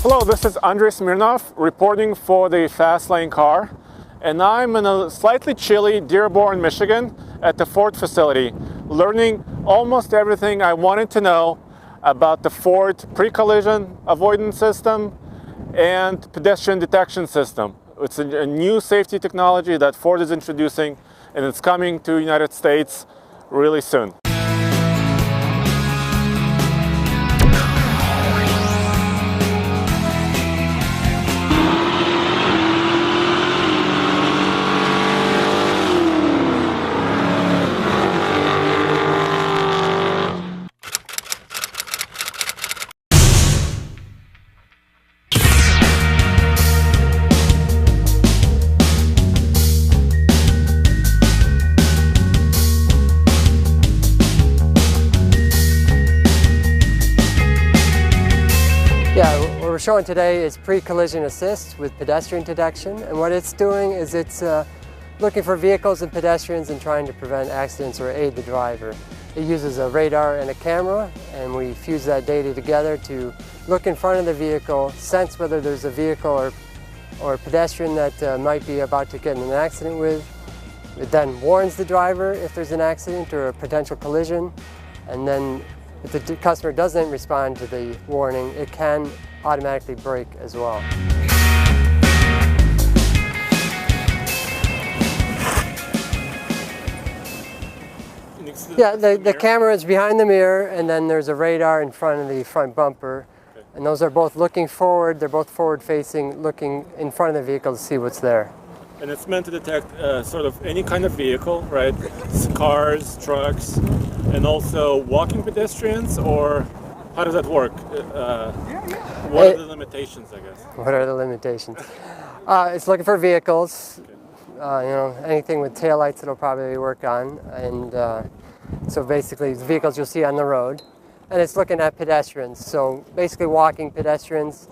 Hello, this is Andrei Smirnov reporting for the Fastlane car, and I'm in a slightly chilly Dearborn, Michigan at the Ford facility, learning almost everything I wanted to know about the Ford pre-collision avoidance system and pedestrian detection system. It's a new safety technology that Ford is introducing, and it's coming to the United States really soon. Yeah, what we're showing today is pre-collision assist with pedestrian detection, and what it's doing is it's looking for vehicles and pedestrians and trying to prevent accidents or aid the driver. It uses a radar and a camera, and we fuse that data together to look in front of the vehicle, sense whether there's a vehicle or pedestrian that might be about to get in an accident with. It then warns the driver if there's an accident or a potential collision, and then if the customer doesn't respond to the warning, it can automatically brake as well. Yeah, the camera is behind the mirror, and then there's a radar in front of the front bumper. Okay. And those are both looking forward, they're both forward-facing, looking in front of the vehicle to see what's there. And it's meant to detect sort of any kind of vehicle, right? Cars, trucks, and also walking pedestrians, or how does that work? What are the limitations, I guess? What are the limitations? It's looking for vehicles, anything with taillights it'll probably work on, and so basically the vehicles you'll see on the road. And it's looking at pedestrians, so basically walking pedestrians.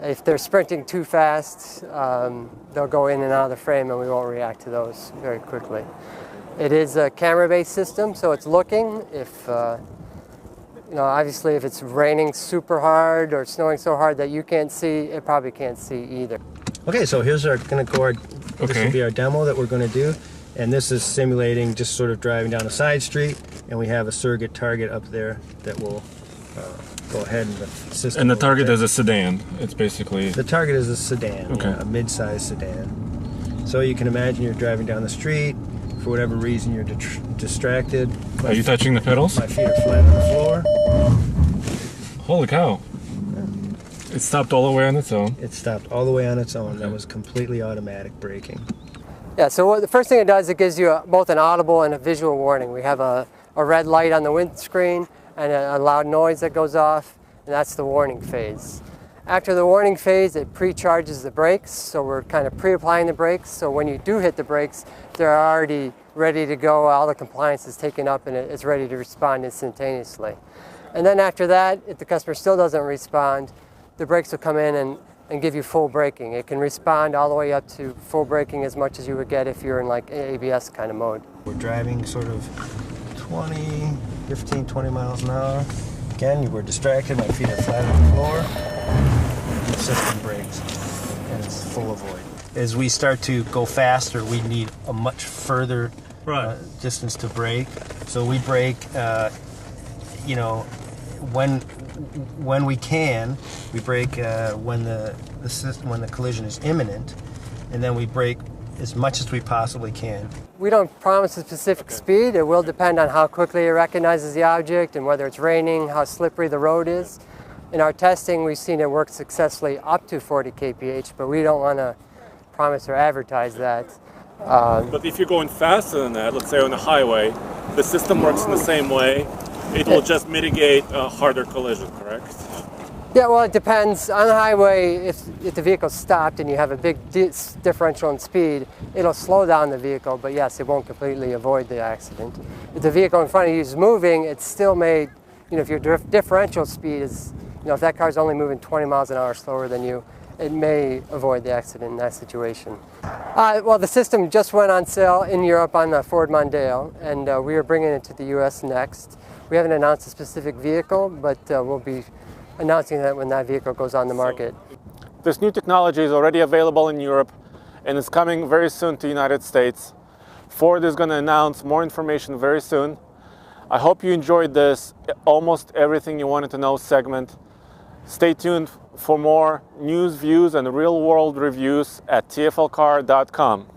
If they're sprinting too fast, they'll go in and out of the frame, and we won't react to those very quickly. It is a camera-based system, so it's looking. If obviously if it's raining super hard or snowing so hard that you can't see, it probably can't see either. Okay, so here's this will be our demo that we're going to do, and this is simulating just sort of driving down a side street, and we have a surrogate target up there that will go ahead and the system. And the target is a sedan. It's basically the target is a sedan, okay. A mid-sized sedan. So you can imagine you're driving down the street. For whatever reason, you're distracted. Are you touching the pedals? My feet are flat on the floor. Holy cow! It stopped all the way on its own. It stopped all the way on its own. Okay. That was completely automatic braking. Yeah. So the first thing it does, it gives you both an audible and a visual warning. We have a red light on the windscreen and a loud noise that goes off, and that's the warning phase. After the warning phase, it pre-charges the brakes, so we're kind of pre-applying the brakes, so when you do hit the brakes, they're already ready to go, all the compliance is taken up, and it's ready to respond instantaneously. And then after that, if the customer still doesn't respond, the brakes will come in and give you full braking. It can respond all the way up to full braking as much as you would get if you're in like ABS kind of mode. We're driving sort of 15, 20 miles an hour. Again, you were distracted, my feet are flat on the floor. The system brakes, and it's full of void. As we start to go faster, we need a much further distance to brake. So we brake, when we can, we brake when the collision is imminent, and then we brake as much as we possibly can. We don't promise a specific speed. It will depend on how quickly it recognizes the object and whether it's raining, how slippery the road is. In our testing, we've seen it work successfully up to 40 kph, but we don't want to promise or advertise that. But if you're going faster than that, let's say on a highway, the system works in the same way. It will just mitigate a harder collision, correct? Yeah, well, it depends. On the highway, if the vehicle's stopped and you have a big differential in speed, it'll slow down the vehicle, but yes, it won't completely avoid the accident. If the vehicle in front of you is moving, it still may, if your differential speed is, if that car's only moving 20 miles an hour slower than you, it may avoid the accident in that situation. Well, the system just went on sale in Europe on the Ford Mondeo, and we are bringing it to the U.S. next. We haven't announced a specific vehicle, but we'll be announcing that when that vehicle goes on the market. This new technology is already available in Europe and is coming very soon to the United States. Ford is going to announce more information very soon. I hope you enjoyed this almost everything you wanted to know segment. Stay tuned for more news, views, and real-world reviews at tflcar.com.